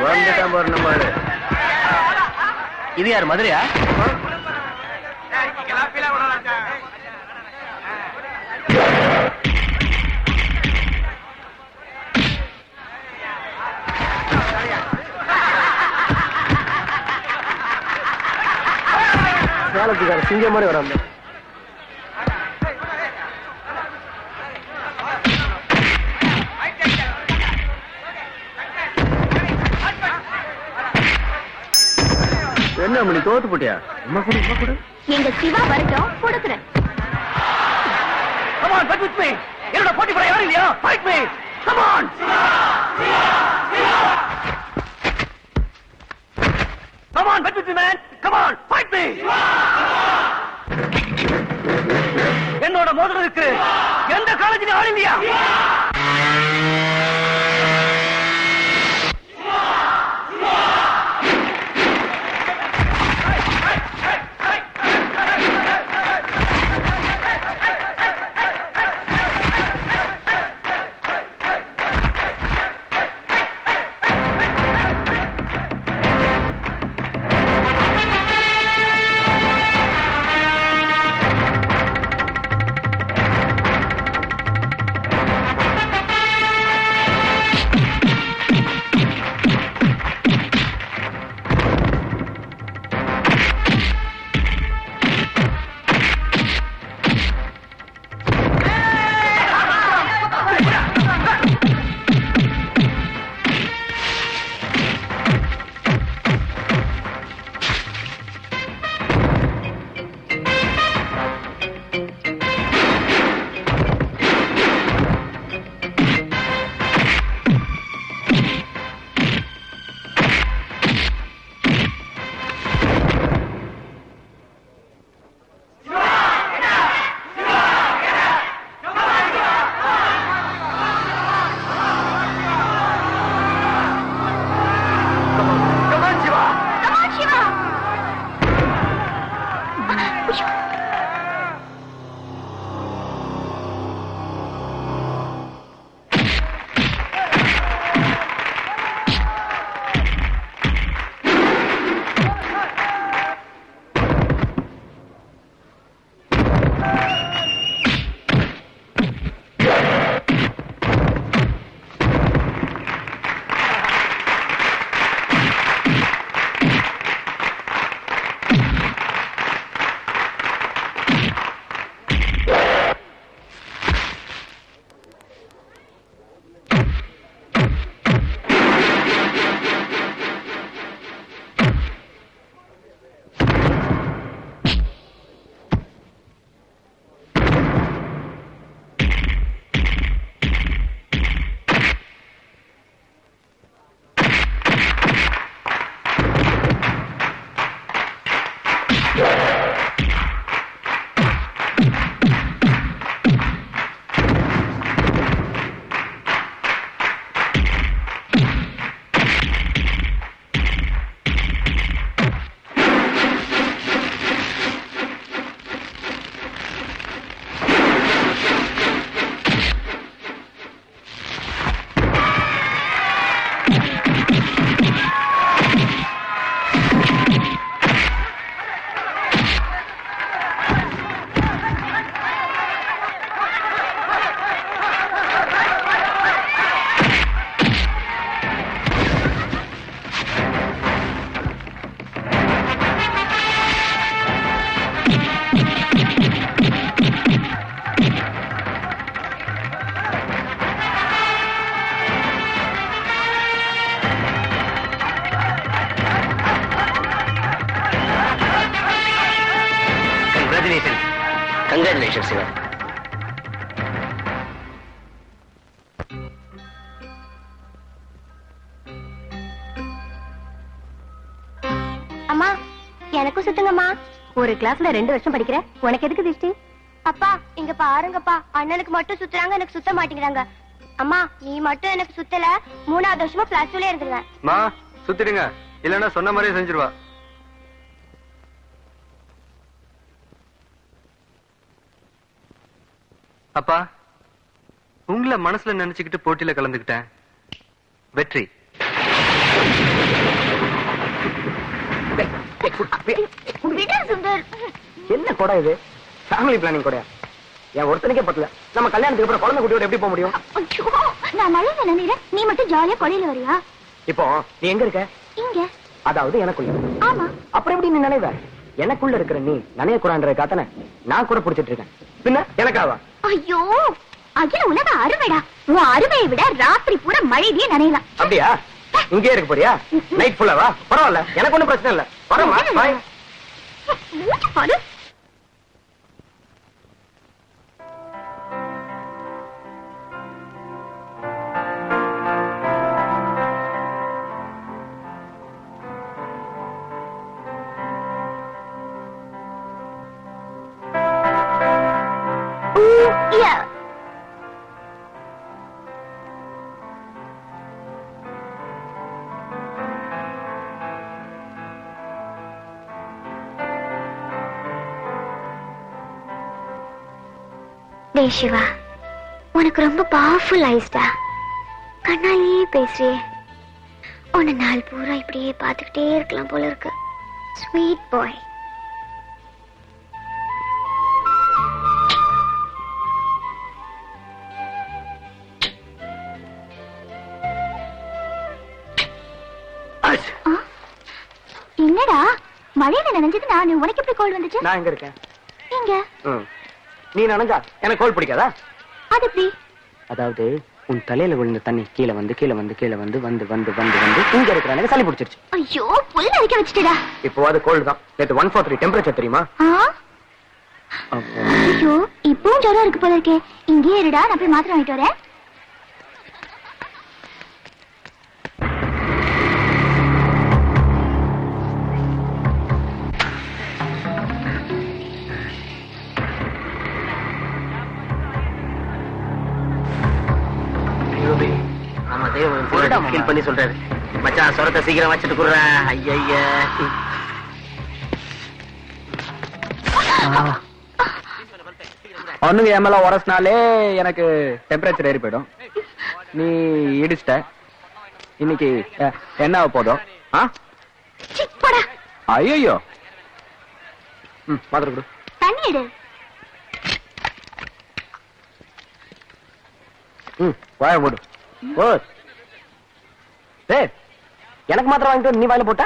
வந்துட்டான் பாரு நம்ம ஆளு. இது யார் மதுரையா? சேலத்துக்கார சிங்கம் மாதிரி வராம என்ன மணி தோத்து போட்டியா? அம்மா கூட அம்மா கூட எங்க சிவா வரட்டும் கொடுக்குறேன். Come on, fight with me. என்னோட போட்டி போற யாரும் இல்லையா? Fight me. Come on. Come on, fight with me, man. Come on, fight me. என்னோட மோதலுக்கு எந்த காலேஜிலும் ஆள் இல்லையா? Congratulations, Siva. அம்மா எனக்கும் சுத்துங்கம்மா. ஒரு கிளாஸ்ல 2 வருஷம் படிக்கிற உனக்கு எதுக்கு திருஷ்டி? அப்பா இங்க பாருங்கப்பா, அண்ணனுக்கு மட்டும் சுத்துறாங்க, எனக்கு சுத்த மாட்டேங்கிறாங்க. அம்மா நீ மட்டும் எனக்கு சுத்தல, 3வது வருஷமா பிளஸ் 2ல இருந்துருவேன். மா சுத்திடுங்க, இல்லன்னா சொன்ன மாதிரியே செஞ்சிருவா. அப்பா உங்களை மனசுல நினைச்சுக்கிட்டு போட்டியில கலந்துக்கிட்டேன். வெற்றி. கூட இது ஃபேமிலி பிளானிங் கூட என் ஒருத்தனுக்கே பத்தல. நம்ம கல்யாணத்துக்கு அப்புறம் குழந்தை குட்டியோட எப்படி போக முடியும்? ஐயோ, நான் மழையில நினைக்கிறேன், நீ மட்டும் ஜாலியா கொலையில வரியா? இப்போ நீ எங்க இருக்க? இங்க. அதாவது எனக்குள்ள. ஆமா. அப்புறம் எப்படி நீ நினைவ? எனக்குள்ள இருக்கிற நீ நனைய கூடான்ற காத்தன நான் கூட புடிச்சிட்டு இருக்கேன். பின்ன எனக்காவா? ஐயோ, அகில உலக அருமைடா. உன் அருமையை விட ராத்திரி பூரா மழையிலேயே நனையலாம். அப்படியா? இங்கே இருக்க போறியா? நைட் ஃபுல்லாவா? பரவாயில்ல, எனக்கு ஒண்ணும் பிரச்சனை இல்ல. வரமா? பாய். மூச்சு பாரு. Yeah. டேய் சிவா, உனக்கு ரொம்ப பவர்ஃபுல் ஐஸ்டா. கண்ணாலேயே பேசுறியே. உன்னை நாள் பூரா இப்படியே பார்த்துக்கிட்டே இருக்கலாம் போல இருக்கு. ஸ்வீட் பாய். என்னடா மழையில நனைஞ்சது நான், உனக்கு எப்படி கோல்டு வந்துச்சு? நான் எங்க இருக்கேன்? எங்க? நீ நனைஞ்சா எனக்கு கோல்டு பிடிக்காதா? அது எப்படி? அதாவது உன் தலையில விழுந்த தண்ணி கீழே வந்து கீழே வந்து கீழே வந்து வந்து வந்து வந்து வந்து இங்க இருக்கிற எனக்கு சளி பிடிச்சிருச்சு. ஐயோ, புல் அடிக்க வச்சுட்டடா. இப்போ அது கோல்டு தான். நேத்து 143 டெம்பரேச்சர் தெரியுமா? ஐயோ, இப்பவும் ஜுரம் இருக்கு போல இருக்கே. இங்கே இருடா, நான் போய் மாத்திரை வாங்கிட்டு வரேன். பண்ணி சொல்றாரு மச்சான், சொரத்தை சீக்கிரம் வச்சுட்டு குடுறேன். ஐய ஒண்ணுங்க என் மேல உரசினாலே எனக்கு டெம்பரேச்சர் ஏறி போயிடும். நீ இடிச்சிட்ட, இன்னைக்கு என்ன போதும்? ஐயோ, மாத்திரை கொடு. தண்ணி எடு. வாய போடு. எனக்கு மாத்திரம் வாங்கிட்டு நீ வாயில போட்ட?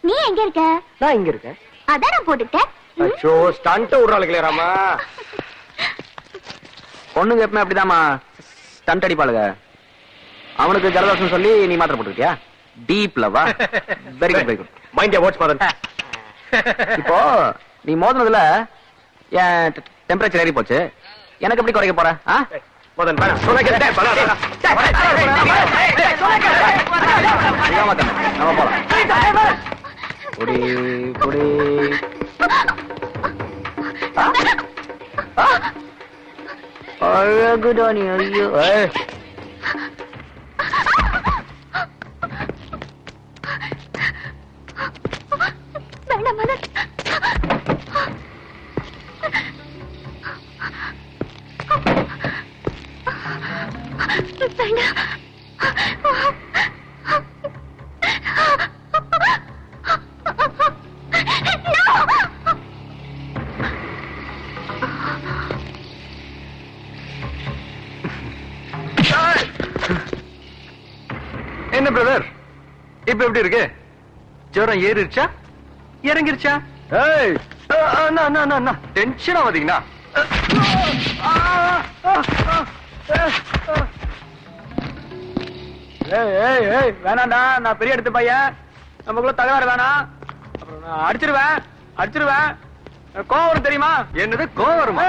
நீ எங்க இருக்க? நான் இங்க இருக்கேன். அதான் நான் போட்டுட்டேன். அச்சோ, ஸ்டண்ட் விடுறாளுங்களே ராமா. பொண்ணுங்க எப்பவுமே அப்படிதாம்மா ஸ்டண்ட் அடிப்பாளுங்க. அவனுக்கு ஜலதோஷம் சொல்லி நீ மாத்திரை போட்டுக்கிட்டியா? டீப் லவா? Very good very good. Mind your words Madhan. இப்போ நீ மோதினதுல என் டெம்பரேச்சர் ஏறி போச்சு. எனக்கு எப்படி குறைக்க போற? மதன் நம்ம போலாம். குடி குடி. அழகுதானி. ஐயோ, வேண்டாம் மதன். என்ன பிரதர், இப்ப எப்படி இருக்கு? ஜுரம் ஏறிடுச்சா இறங்கிருச்சா? டென்ஷன் ஆகாதீங்கண்ணா. வேணாண்டா, நான் பெரிய எடுத்து பையன். நமக்குள்ள தகராறு வேணாம். அப்புறம் நான் அடிச்சிருவேன். கோவம் வரும் தெரியுமா? என்னது கோவம் வருமா?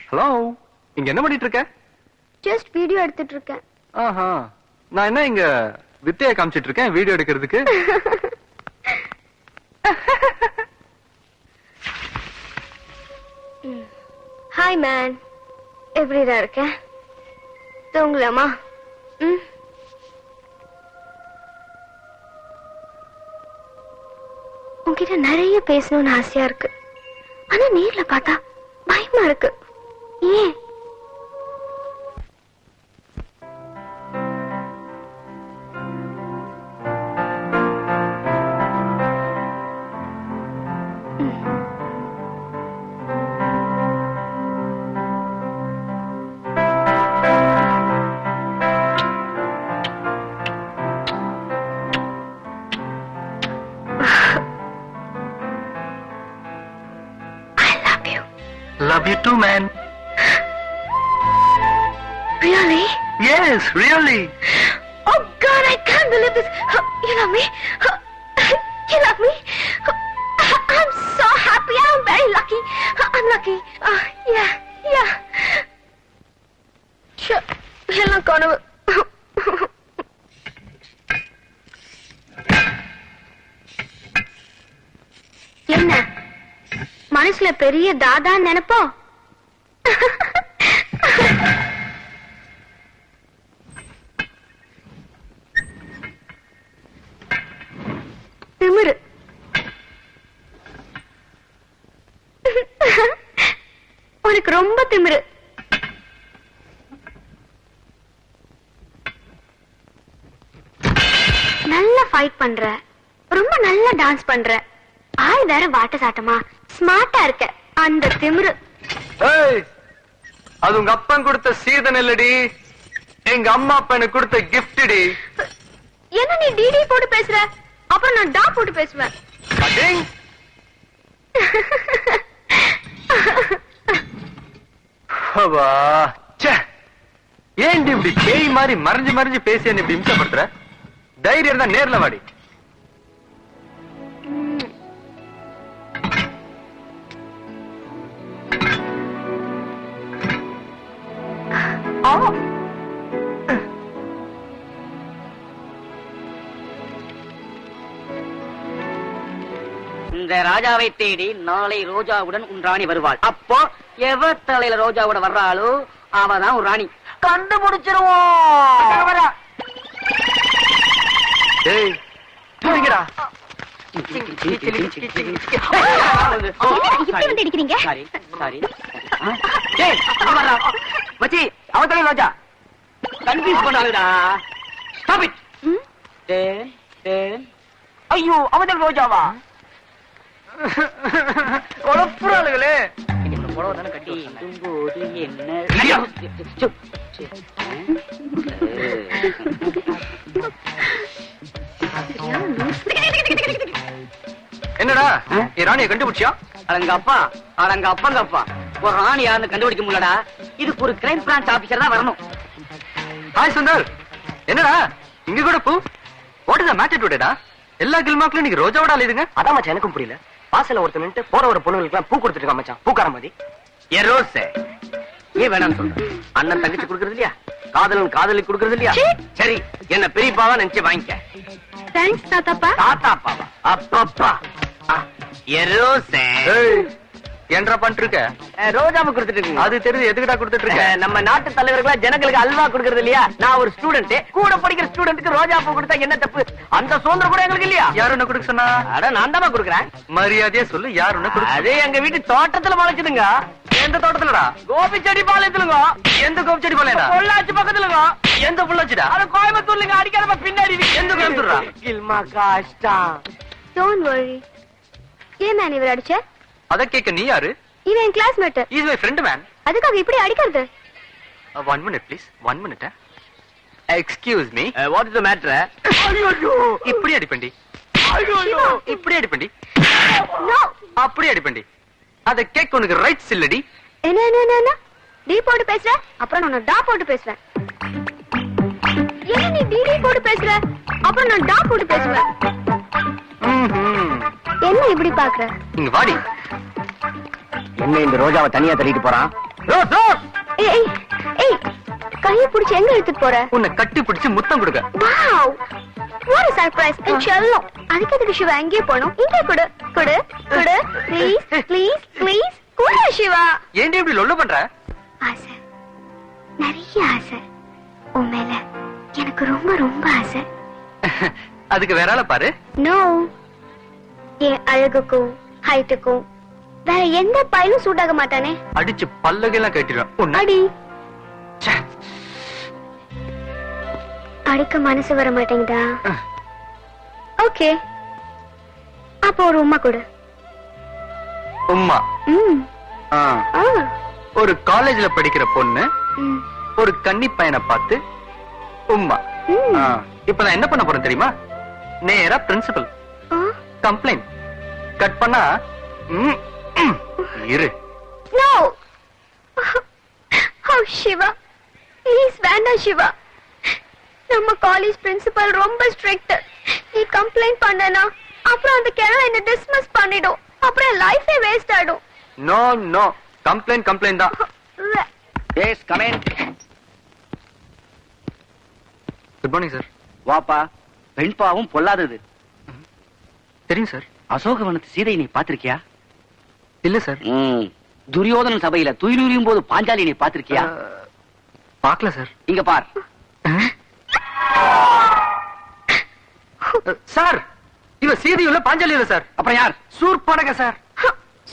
ஹலோ, இங்க என்ன பண்ணிட்டு இருக்க? ஜஸ்ட் வீடியோ எடுத்துட்டு இருக்கேன். ஆஹா, நான் என்ன இங்க வித்தைய காமிச்சிட்டு இருக்கேன் வீடியோ எடுக்கிறதுக்கு? ஹாய் மேன், எப்படிடா இருக்க? தூங்கலாமா? உன்கிட்ட நிறைய பேசணும்னு ஆசையா இருக்கு. ஆனா நேர்ல பார்த்தா பயமா இருக்கு. ஏன்? Love you too, man. Really? Yes, really. Oh God, I can't believe this. You love me? You love me? I'm so happy. I'm very lucky. I'm lucky. Yeah, yeah. Sure. எல்லாம் கனவு. என்ன மனசுல பெரிய தாதா நினைப்போம். திமிரு. உனக்கு ரொம்ப திமிரு. நல்லா ஃபைட் பண்ற, ரொம்ப நல்லா டான்ஸ் பண்ற, ஆள் வேற வாட்ட சாட்டமா ஸ்மார்ட்டா இருக்க. அந்த திமிரு. ஏய், அது உங்க அப்பன் கொடுத்த சீதன் இல்லடி, எங்க அம்மா அப்பா எனக்கு கொடுத்த கிஃப்ட் டி. என்ன நீ டிடி போட்டு பேசுற? அப்புறம் நான் டா போட்டு பேசுவேன். அடேய். ஹவா ச்சே, ஏன்டி இப்படி பேய் மாதிரி மறைஞ்சு மறைஞ்சு பேசி என்ன இப்படி இம்சப்படுத்துற? தைரியம் தான் நேர்ல வாடி. இந்த ராஜாவை தேடி நாளை ரோஜாவுடன் உன் ராணி வருவாள். அப்போ எவ தலையில ரோஜாவோட வர்றாளோ அவதான் ஒரு ராணி. கண்டுபிடிச்சிருவோம். ஏய், போங்கடா. இப்படி வந்து அடிக்கிறீங்க? Sorry sorry. டேய், இங்க வர்றா. மச்சி, அவ தலையில ரோஜா. கன்ஃபியூஸ் பண்ணாதடா. Stop it. டேய் டேய். ஐயோ, அவ தலையில ரோஜாவா? குழப்புறாளுகளே. கட்டி என்ன என்னடா என் ராணியை கண்டுபிடிச்சியா? அடங்கப்பா அடங்கப்பங்கப்பா, ஒரு ராணி யாருன்னு கண்டுபிடிக்க முடியலடா. இதுக்கு ஒரு கிரைம் பிரான்ச் ஆபீசர் தான் வரணும். ஹாய் சுந்தர், என்னடா இங்க கூட பூ? வாட் இஸ் தி மேட்டர் டுடேடா? எல்லா கில்மாக்லயும் நீங்க ரோஜாவோட அலையுதுங்க. அதான் மச்சான், எனக்கும் புரியல. வாசல்ல ஒருத்தர் நின்று போற ஒரு பொண்ணுங்களுக்கு பூ கொடுத்துட்டு இருக்கான் மச்சான், பூக்கார மாதிரி. ஏ ரோஸ், ஏன் வேணாம்னு சொல்ற? அண்ணன் தங்கச்சி கொடுக்கறது இல்லையா? காதலன் காதலி கொடுக்கறது இல்லையா? சரி, என்ன பெரியப்பாவா நினைச்சு வாங்கிக்க. தேங்க்ஸ் தாத்தாப்பா. தாத்தாப்பாவா? அப்பப்பா. என்ன பண்ணிட்டு இருக்க? ரோஜாவை கொடுத்துட்டு இருக்கு. அது தெரிஞ்சு எதுக்குடா கொடுத்துட்டு இருக்க? நம்ம நாட்டு தலைவர்களா ஜனங்களுக்கு அல்வா கொடுக்கறது இல்லையா? நான் ஒரு ஸ்டூடெண்ட், கூட படிக்கிற ஸ்டூடெண்ட்க்கு ரோஜா பூ கொடுத்தா என்ன தப்பு? அந்த சுதந்திரம் கூட எங்களுக்கு இல்லையா? யார் உன்ன கொடுக்க சொன்னா? அட, நான் தான் கொடுக்குறேன். மரியாதையா சொல்லு, யார் உன்ன கொடுக்க? அதே எங்க வீட்டு தோட்டத்துல முளைச்சதுங்க. எந்த தோட்டத்துலடா? கோபி செடி பாளையத்துலங்க. எந்த கோபி செடி பாளையடா? பொள்ளாச்சி பக்கத்துலங்க. எந்த பொள்ளாச்சிடா? அட, கோயம்புத்தூர்லங்க. அடிக்காதப்ப பின்னாடி. எந்த கோயம்புத்தூர்டா? கில்மா காஷ்டா. Don't worry. ஏன் நான் இவரை அடிச்ச? அத கேக்க நீ யாரு? இவன் என் classmate. Is my friend man. அதுக்காக இப்படி அடிக்கிறது? 1 minute please, 1 minute. Excuse me. What is the matter? ஐயோ, இப்படி அடிப்பண்டி. ஐயோ, இப்படி அடிப்பண்டி. நோ, அப்படி அடிப்பண்டி. அத கேக்க உனக்கு ரைட்ஸ் இல்லடி. என்ன டி போட்டு பேசுற? அப்புறம் நான் டா போட்டு பேசுவேன். என்ன நீ டி போட்டு பேசுற? அப்புறம் நான் டா போட்டு பேசுவேன். என்ன இப்படி பாக்குற? இங்க வாடி. என்ன இந்த ரோஜாவை தனியா தள்ளிட்டு போறான்? ஏய் ஏய், கையை பிடிச்சு எங்க எடுத்துட்டு போற? உன்னை கட்டி பிடிச்சு முத்தம் கொடுக்க. Wow, what a surprise. செல்லம். அதுக்கு எதுக்கு சிவா அங்கேயே போகணும்? இங்கே கொடு கொடு கொடு, ப்ளீஸ் ப்ளீஸ் ப்ளீஸ் கொடு சிவா. ஏன்டி இப்படி லொல்ல பண்ற? ஆசை, நிறைய ஆசை உன் மேல. எனக்கு ரொம்ப ரொம்ப ஆசை. அதுக்கு வேற ஆள பாரு. நோ, என் அழகுக்கும் ஹைட்டுக்கும் வேற எந்த பையனும் சூட் ஆக மாட்டானே. அடிச்சு பல்லகையெல்லாம் கட்டிடுவேன். அடி. அடிக்க மனசு வர மாட்டேங்குதா? ஓகே, அப்போ ஒரு உம்மா கொடு. உம்மா. ம். ஆ. ஆ. ஒரு காலேஜ்ல படிக்கிற பொண்ணு ம். ஒரு கன்னி பையனை பார்த்து உம்மா. ம். ஆ. இப்ப நான் என்ன பண்ண போறேன் தெரியுமா? நேரா பிரின்சிபல் ஆ. கம்ப்ளைண்ட் கட் பண்ணா ம், ம். இரு. No. Oh, சிவா ப்ளீஸ் வேண்டாம் சிவா. நம்ம காலேஜ் பிரின்சிபல் ரொம்ப ஸ்ட்ரிக்ட். நீ கம்ப்ளைண்ட் பண்ணனா அப்புறம் அந்த கிழமை என்ன டிஸ்மிஸ் பண்ணிடும். அப்புறம் லைஃபே வேஸ்ட் ஆயிடும். நோ நோ, கம்ப்ளைண்ட் கம்ப்ளைண்ட் தான். Yes comment. Good morning sir. வாப்பா. பெண்பாவும் பொல்லாதது. தெரியும் சார். அசோகவனத்து சீதை நீ பாத்திருக்கியா? இல்ல சார். துரியோதன சபையில துயிலுரியும் போது பாஞ்சாலி நீ பாத்திருக்கியா? பாக்கல சார். இங்க பார். சார், இவ சீதை இல்ல பாஞ்சாலி இல்ல சார். அப்புறம் யார்? சூர்பனக சார்.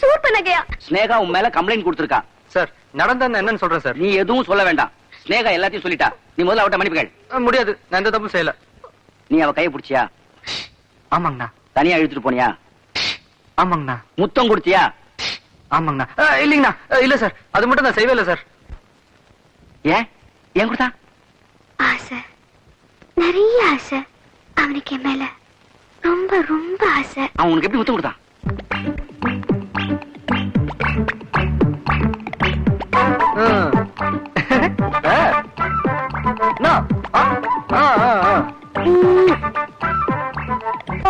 சூர்பனகையா? ஸ்னேகா உன் மேல கம்ப்ளைண்ட் கொடுத்திருக்கா. சார், நடந்தது என்னன்னு சொல்றேன் சார். நீ எதுவும் சொல்ல வேண்டாம். ஸ்னேகா எல்லாத்தையும் சொல்லிட்டா. நீ முதல்ல அவட்ட மன்னிப்பு கேள். முடியாது, நான் எந்த தப்பும் செய்யல. நீ அவ கையை பிடிச்சியா? ஆமாங்கண்ணா. தனியா இழுத்துட்டு போனியா? ஆமாங்கண்ணா. முத்தம் கொடுத்தியா? ஆமாங்கண்ணா. இல்லீங்கண்ணா, இல்ல சார், அது மட்டும் நான் செய்வே இல்ல சார். ஏன் ஏன் கொடுத்தா? ஆசை, நிறைய ஆசை. அவனுக்கு என் மேல ரொம்ப ரொம்ப ஆசை. அவன் உனக்கு எப்படி முத்தம் கொடுத்தான்?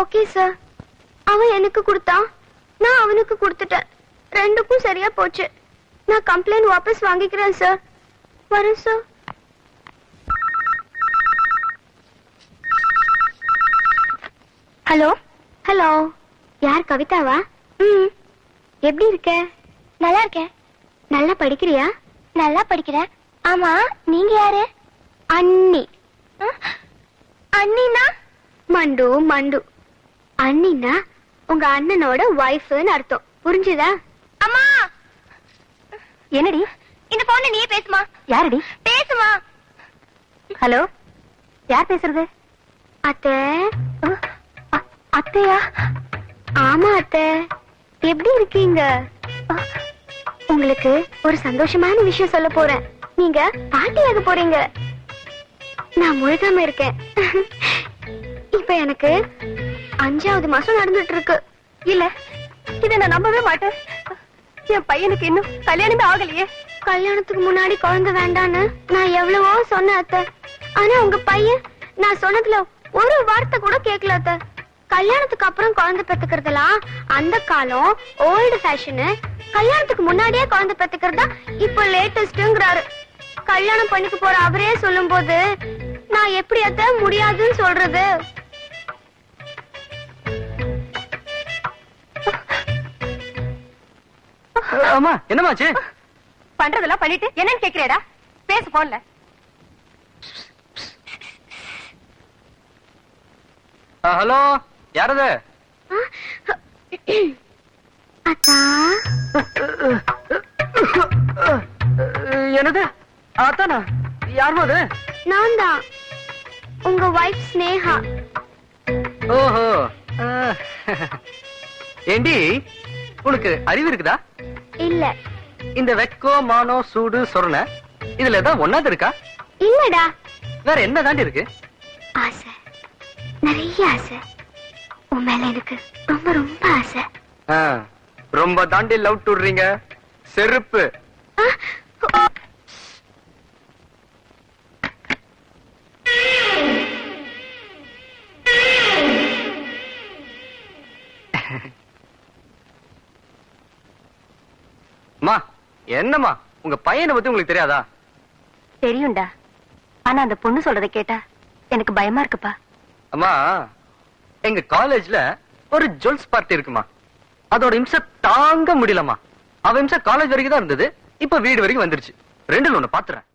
Okay sir. அவன் எனக்கு கொடுத்தான், நான் அவனுக்கு கொடுத்துட்டேன். ரெண்டுக்கும் சரியா போச்சு. நான் கம்ப்ளைண்ட் வாபஸ் வாங்கிக்கிறேன் சார். வரேன் சார். ஹலோ ஹலோ, யார்? கவிதாவா? ம். எப்படி இருக்க? நல்லா இருக்கேன். நல்லா படிக்கிறியா? நல்லா படிக்கிறேன். ஆமா, நீங்க யாரு? அண்ணி. அண்ணினா? மண்டு மண்டு. அண்ணினா உங்க அண்ணனோட வைஃப்னு அர்த்தம். புரிஞ்சுதா? அம்மா, என்னடி இந்த போன்ல நீயே பேசுமா? யாரடி? பேசுமா. ஹலோ, யார் பேசுறது? அத்தை. அத்தையா? ஆமா அத்தை. எப்படி இருக்கீங்க? உங்களுக்கு ஒரு சந்தோஷமான விஷயம் சொல்ல போறேன். நீங்க பாட்டியாக போறீங்க. நான் முழுகாம இருக்கேன். இப்ப எனக்கு 5வது மாசம் நடந்துட்டு இருக்கு. இல்ல, இத நான் நம்பவே மாட்டேன். என் பையனுக்கு இன்னும் கல்யாணமே ஆகலையே. கல்யாணத்துக்கு முன்னாடி குழந்தை வேண்டான்னு நான் எவ்வளவோ சொன்னேன் அத்தை. ஆனா உங்க பையன் நான் சொன்னதுல ஒரு வார்த்தை கூட கேட்கல அத்தை. கல்யாணத்துக்கு அப்புறம் குழந்தை பெத்துக்கிறதுலாம் அந்த காலம், ஓல்டு ஃபேஷனு. கல்யாணத்துக்கு முன்னாடியே குழந்தை பெத்துக்கிறதா இப்ப லேட்டஸ்ட்ங்கிறாரு. கல்யாணம் பண்ணிக்க போற அவரே சொல்லும் போது நான் எப்படி அத்தை முடியாதுன்னு சொல்றது? அம்மா, என்னமாச்சு? பண்றதெல்லாம் பண்ணிட்டு என்னன்னு கேக்குறேடா? பேசு போன்ல. ஹலோ, யாரது? அத்தா. என்னது? அத்தானா? யாருமா அது? நான் தான், உங்க வைஃப் ஸ்னேகா. ஓஹோ. ஏண்டி, உனக்கு அறிவு இருக்குதா? இல்ல. இந்த வெக்கோ, மானோ, சூடு, சொரண இதுல ஏதாவது ஒன்னாது இருக்கா? இல்லடா. வேற என்ன தாண்டி இருக்கு? ஆசை, நிறைய ஆசை. உன் மேல எனக்கு ரொம்ப ரொம்ப ஆசை. ரொம்ப தாண்டி லவ் டுடுறீங்க. செருப்பு. மா, என்னம்மா, உங்க பையனை பத்தி உங்களுக்கு தெரியாதா? தெரியும்டா. ஆனா அந்த பொண்ணு சொல்றதை கேட்டா எனக்கு பயமா இருக்குப்பா. அம்மா, எங்க காலேஜ்ல ஒரு ஜுவல்ஸ் பார்ட்டி இருக்குமா. அதோட இம்சை தாங்க முடியலமா. அவ இம்சை காலேஜ் வரைக்கும் தான் இருந்தது. இப்ப வீடு வரைக்கும் வந்துருச்சு. ரெண்டுல ஒண்ணு பாத்துறேன்.